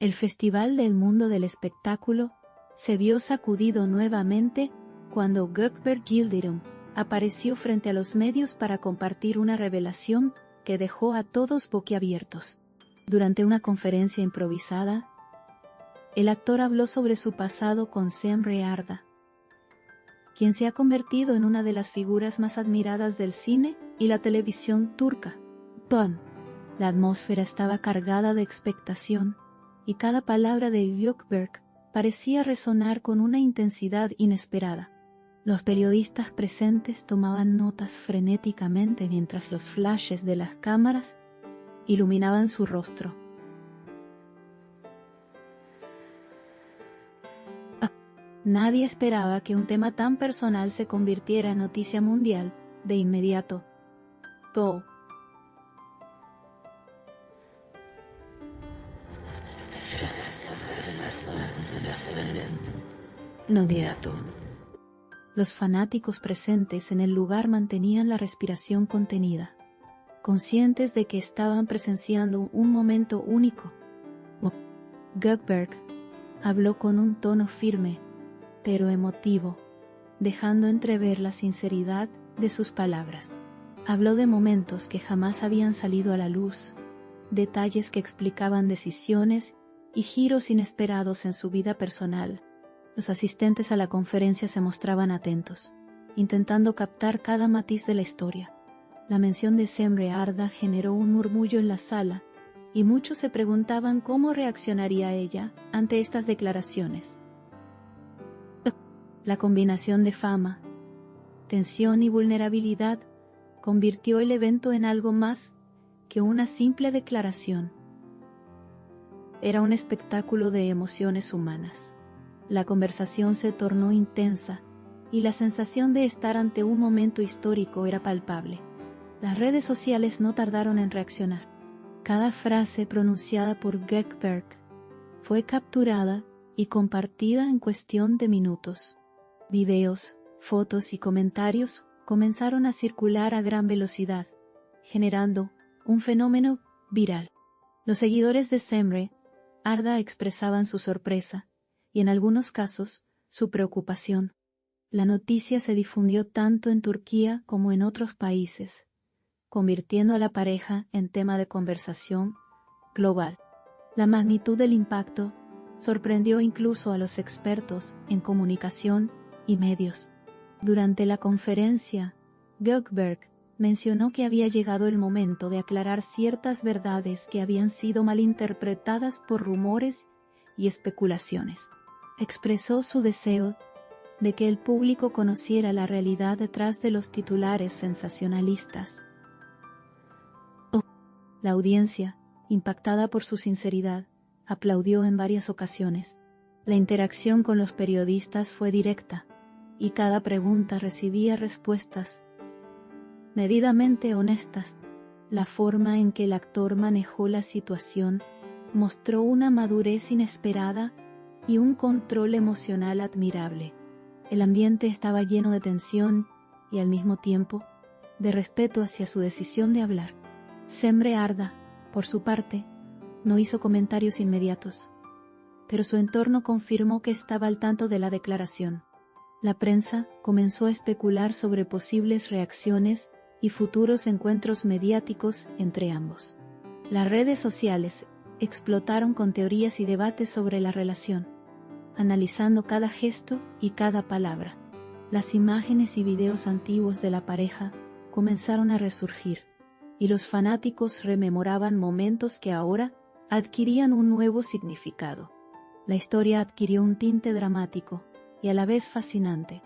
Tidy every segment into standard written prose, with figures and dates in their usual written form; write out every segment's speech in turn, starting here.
El Festival del Mundo del Espectáculo se vio sacudido nuevamente cuando Gökberg Yildirim apareció frente a los medios para compartir una revelación que dejó a todos boquiabiertos. Durante una conferencia improvisada, el actor habló sobre su pasado con Semre Arda, quien se ha convertido en una de las figuras más admiradas del cine y la televisión turca. La atmósfera estaba cargada de expectación, y cada palabra de Gökberg parecía resonar con una intensidad inesperada. Los periodistas presentes tomaban notas frenéticamente mientras los flashes de las cámaras iluminaban su rostro. Nadie esperaba que un tema tan personal se convirtiera en noticia mundial de inmediato. Los fanáticos presentes en el lugar mantenían la respiración contenida, conscientes de que estaban presenciando un momento único. Gökberg habló con un tono firme, pero emotivo, dejando entrever la sinceridad de sus palabras. Habló de momentos que jamás habían salido a la luz, detalles que explicaban decisiones y giros inesperados en su vida personal. Los asistentes a la conferencia se mostraban atentos, intentando captar cada matiz de la historia. La mención de Semre Arda generó un murmullo en la sala, y muchos se preguntaban cómo reaccionaría ella ante estas declaraciones. La combinación de fama, tensión y vulnerabilidad convirtió el evento en algo más que una simple declaración. Era un espectáculo de emociones humanas. La conversación se tornó intensa, y la sensación de estar ante un momento histórico era palpable. Las redes sociales no tardaron en reaccionar. Cada frase pronunciada por Gökberg fue capturada y compartida en cuestión de minutos. Videos, fotos y comentarios comenzaron a circular a gran velocidad, generando un fenómeno viral. Los seguidores de Semre Arda expresaban su sorpresa y en algunos casos su preocupación. La noticia se difundió tanto en Turquía como en otros países, convirtiendo a la pareja en tema de conversación global. La magnitud del impacto sorprendió incluso a los expertos en comunicación y medios. Durante la conferencia, Gökberg mencionó que había llegado el momento de aclarar ciertas verdades que habían sido malinterpretadas por rumores y especulaciones. Expresó su deseo de que el público conociera la realidad detrás de los titulares sensacionalistas. La audiencia, impactada por su sinceridad, aplaudió en varias ocasiones. La interacción con los periodistas fue directa, y cada pregunta recibía respuestas medidamente honestas. La forma en que el actor manejó la situación mostró una madurez inesperada y un control emocional admirable. El ambiente estaba lleno de tensión y al mismo tiempo de respeto hacia su decisión de hablar. Semre Arda, por su parte, no hizo comentarios inmediatos, pero su entorno confirmó que estaba al tanto de la declaración. La prensa comenzó a especular sobre posibles reacciones y futuros encuentros mediáticos entre ambos. Las redes sociales explotaron con teorías y debates sobre la relación, analizando cada gesto y cada palabra. Las imágenes y videos antiguos de la pareja comenzaron a resurgir, y los fanáticos rememoraban momentos que ahora adquirían un nuevo significado. La historia adquirió un tinte dramático y a la vez fascinante.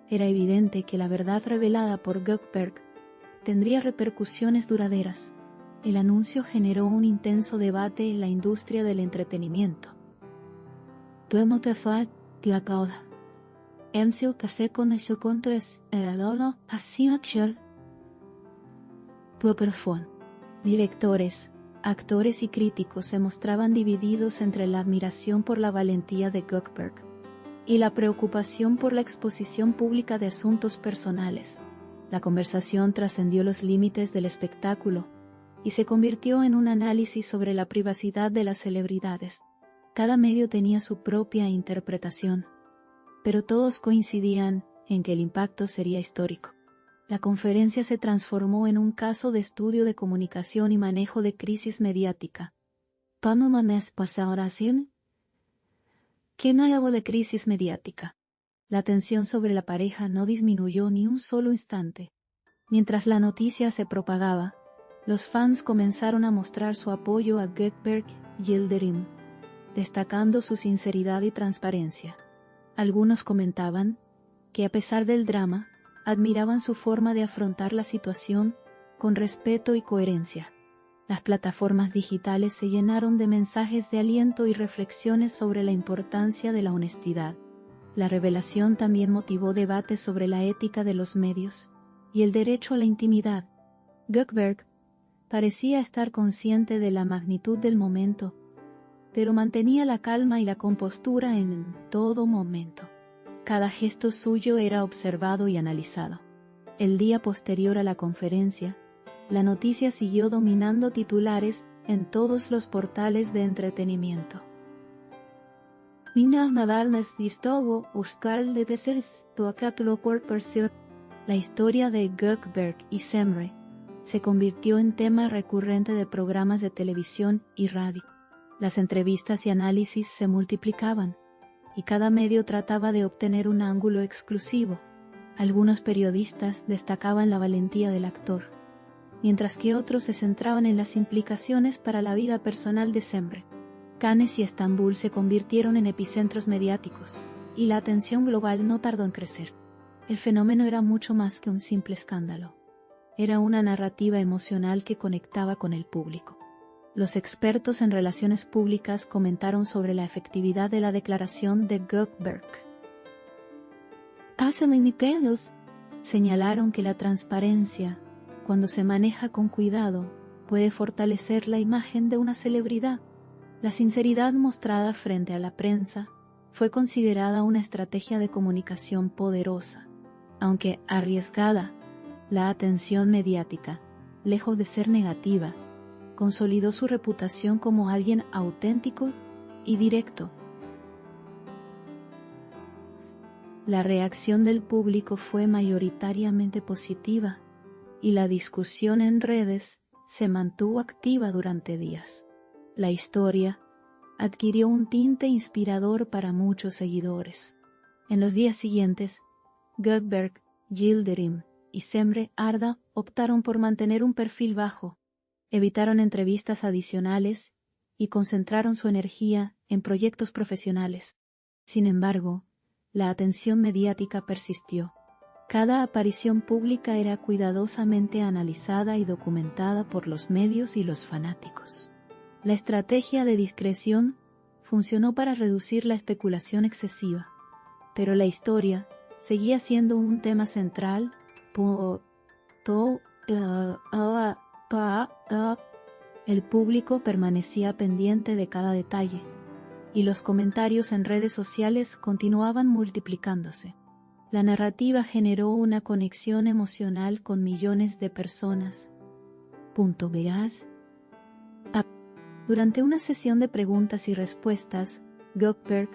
Era evidente que la verdad revelada por Gökberg tendría repercusiones duraderas. El anuncio generó un intenso debate en la industria del entretenimiento. Directores, actores y críticos se mostraban divididos entre la admiración por la valentía de Gökberg y la preocupación por la exposición pública de asuntos personales. La conversación trascendió los límites del espectáculo y se convirtió en un análisis sobre la privacidad de las celebridades. Cada medio tenía su propia interpretación, pero todos coincidían en que el impacto sería histórico. La conferencia se transformó en un caso de estudio de comunicación y manejo de crisis mediática. ¿Cómo es esa oración? ¿Qué no hago de crisis mediática? La tensión sobre la pareja no disminuyó ni un solo instante. Mientras la noticia se propagaba, los fans comenzaron a mostrar su apoyo a Gökberg Yildirim, destacando su sinceridad y transparencia. Algunos comentaban que a pesar del drama, admiraban su forma de afrontar la situación con respeto y coherencia. Las plataformas digitales se llenaron de mensajes de aliento y reflexiones sobre la importancia de la honestidad. La revelación también motivó debates sobre la ética de los medios y el derecho a la intimidad. Gökberg parecía estar consciente de la magnitud del momento, pero mantenía la calma y la compostura en todo momento. Cada gesto suyo era observado y analizado. El día posterior a la conferencia, la noticia siguió dominando titulares en todos los portales de entretenimiento. La historia de Gökberg y Semre se convirtió en tema recurrente de programas de televisión y radio. Las entrevistas y análisis se multiplicaban, y cada medio trataba de obtener un ángulo exclusivo. Algunos periodistas destacaban la valentía del actor, mientras que otros se centraban en las implicaciones para la vida personal de Semre. Cannes y Estambul se convirtieron en epicentros mediáticos, y la atención global no tardó en crecer. El fenómeno era mucho más que un simple escándalo. Era una narrativa emocional que conectaba con el público. Los expertos en relaciones públicas comentaron sobre la efectividad de la declaración de Gökberg. Señalaron que la transparencia, cuando se maneja con cuidado, puede fortalecer la imagen de una celebridad. La sinceridad mostrada frente a la prensa fue considerada una estrategia de comunicación poderosa. Aunque arriesgada, la atención mediática, lejos de ser negativa, consolidó su reputación como alguien auténtico y directo. La reacción del público fue mayoritariamente positiva, y la discusión en redes se mantuvo activa durante días. La historia adquirió un tinte inspirador para muchos seguidores. En los días siguientes, Gökberg, Yildirim y Semre Arda optaron por mantener un perfil bajo, evitaron entrevistas adicionales y concentraron su energía en proyectos profesionales. Sin embargo, la atención mediática persistió. Cada aparición pública era cuidadosamente analizada y documentada por los medios y los fanáticos. La estrategia de discreción funcionó para reducir la especulación excesiva, pero la historia seguía siendo un tema central. El público permanecía pendiente de cada detalle, y los comentarios en redes sociales continuaban multiplicándose. La narrativa generó una conexión emocional con millones de personas. Durante una sesión de preguntas y respuestas, Gökberg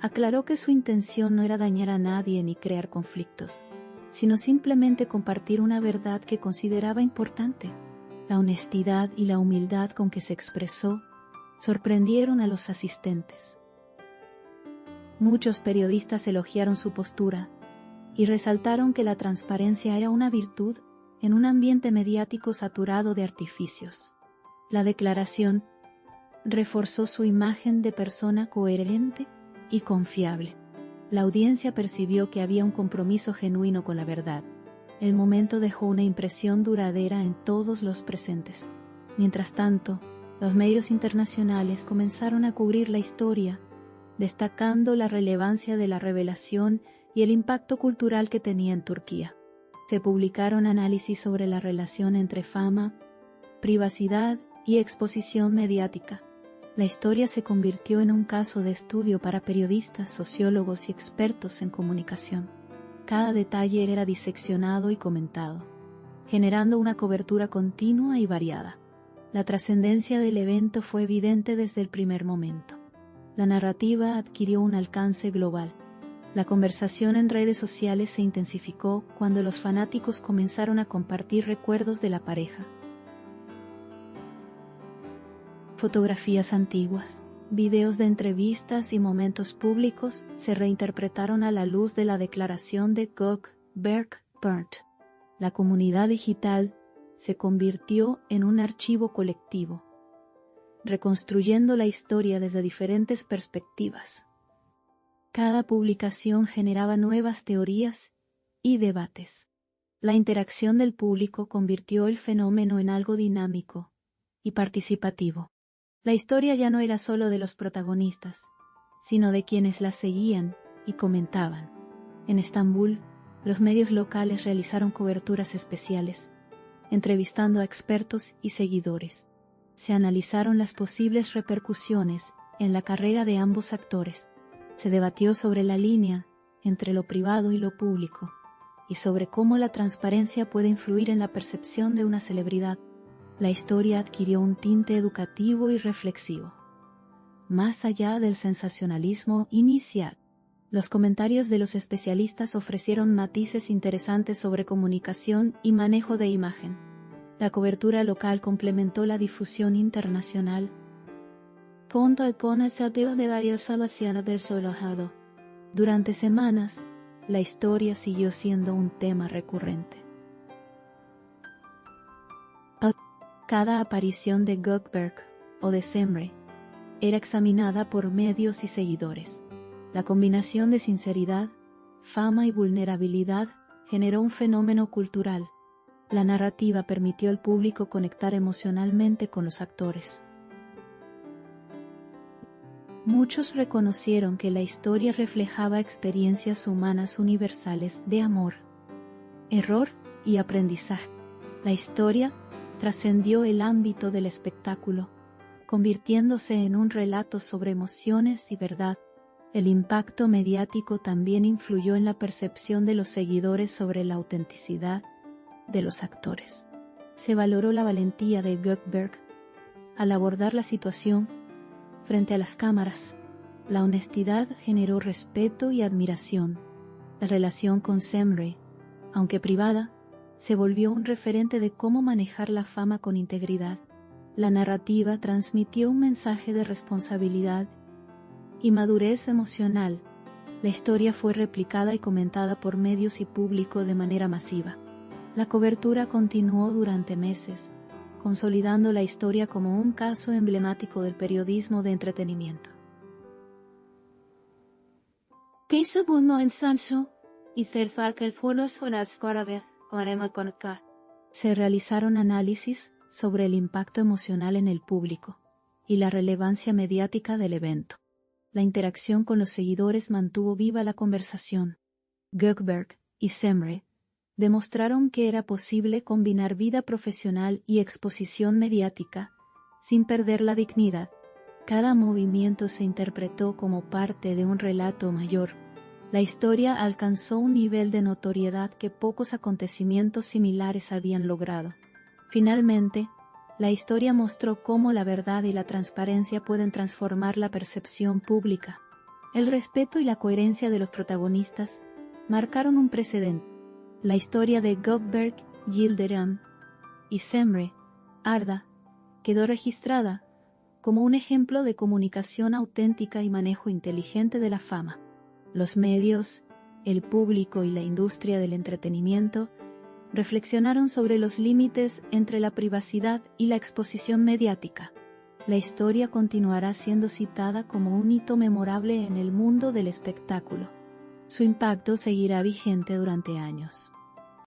aclaró que su intención no era dañar a nadie ni crear conflictos, sino simplemente compartir una verdad que consideraba importante. La honestidad y la humildad con que se expresó sorprendieron a los asistentes. Muchos periodistas elogiaron su postura y resaltaron que la transparencia era una virtud en un ambiente mediático saturado de artificios. La declaración reforzó su imagen de persona coherente y confiable. La audiencia percibió que había un compromiso genuino con la verdad. El momento dejó una impresión duradera en todos los presentes. Mientras tanto, los medios internacionales comenzaron a cubrir la historia, destacando la relevancia de la revelación y el impacto cultural que tenía en Turquía. Se publicaron análisis sobre la relación entre fama, privacidad y exposición mediática. La historia se convirtió en un caso de estudio para periodistas, sociólogos y expertos en comunicación. Cada detalle era diseccionado y comentado, generando una cobertura continua y variada. La trascendencia del evento fue evidente desde el primer momento. La narrativa adquirió un alcance global. La conversación en redes sociales se intensificó cuando los fanáticos comenzaron a compartir recuerdos de la pareja. Fotografías antiguas, videos de entrevistas y momentos públicos se reinterpretaron a la luz de la declaración de Gökberg-Berndt. La comunidad digital se convirtió en un archivo colectivo, reconstruyendo la historia desde diferentes perspectivas. Cada publicación generaba nuevas teorías y debates. La interacción del público convirtió el fenómeno en algo dinámico y participativo. La historia ya no era solo de los protagonistas, sino de quienes la seguían y comentaban. En Estambul, los medios locales realizaron coberturas especiales, entrevistando a expertos y seguidores. Se analizaron las posibles repercusiones en la carrera de ambos actores. Se debatió sobre la línea entre lo privado y lo público, y sobre cómo la transparencia puede influir en la percepción de una celebridad. La historia adquirió un tinte educativo y reflexivo. Más allá del sensacionalismo inicial, los comentarios de los especialistas ofrecieron matices interesantes sobre comunicación y manejo de imagen. La cobertura local complementó la difusión internacional. Punto al conocimiento de varias soluciones del relojado. Durante semanas, la historia siguió siendo un tema recurrente. Cada aparición de Gökberg o de Semre era examinada por medios y seguidores. La combinación de sinceridad, fama y vulnerabilidad generó un fenómeno cultural. La narrativa permitió al público conectar emocionalmente con los actores. Muchos reconocieron que la historia reflejaba experiencias humanas universales de amor, error y aprendizaje. La historia trascendió el ámbito del espectáculo, convirtiéndose en un relato sobre emociones y verdad. El impacto mediático también influyó en la percepción de los seguidores sobre la autenticidad de los actores. Se valoró la valentía de Gökberg al abordar la situación frente a las cámaras. La honestidad generó respeto y admiración. La relación con Semre, aunque privada, se volvió un referente de cómo manejar la fama con integridad. La narrativa transmitió un mensaje de responsabilidad y madurez emocional. La historia fue replicada y comentada por medios y público de manera masiva. La cobertura continuó durante meses, consolidando la historia como un caso emblemático del periodismo de entretenimiento. Se realizaron análisis sobre el impacto emocional en el público y la relevancia mediática del evento. La interacción con los seguidores mantuvo viva la conversación. Gökberg y Semre demostraron que era posible combinar vida profesional y exposición mediática sin perder la dignidad. Cada movimiento se interpretó como parte de un relato mayor. La historia alcanzó un nivel de notoriedad que pocos acontecimientos similares habían logrado. Finalmente, la historia mostró cómo la verdad y la transparencia pueden transformar la percepción pública. El respeto y la coherencia de los protagonistas marcaron un precedente. La historia de Gökberg, Yildirim y Semre, Arda, quedó registrada como un ejemplo de comunicación auténtica y manejo inteligente de la fama. Los medios, el público y la industria del entretenimiento reflexionaron sobre los límites entre la privacidad y la exposición mediática. La historia continuará siendo citada como un hito memorable en el mundo del espectáculo. Su impacto seguirá vigente durante años.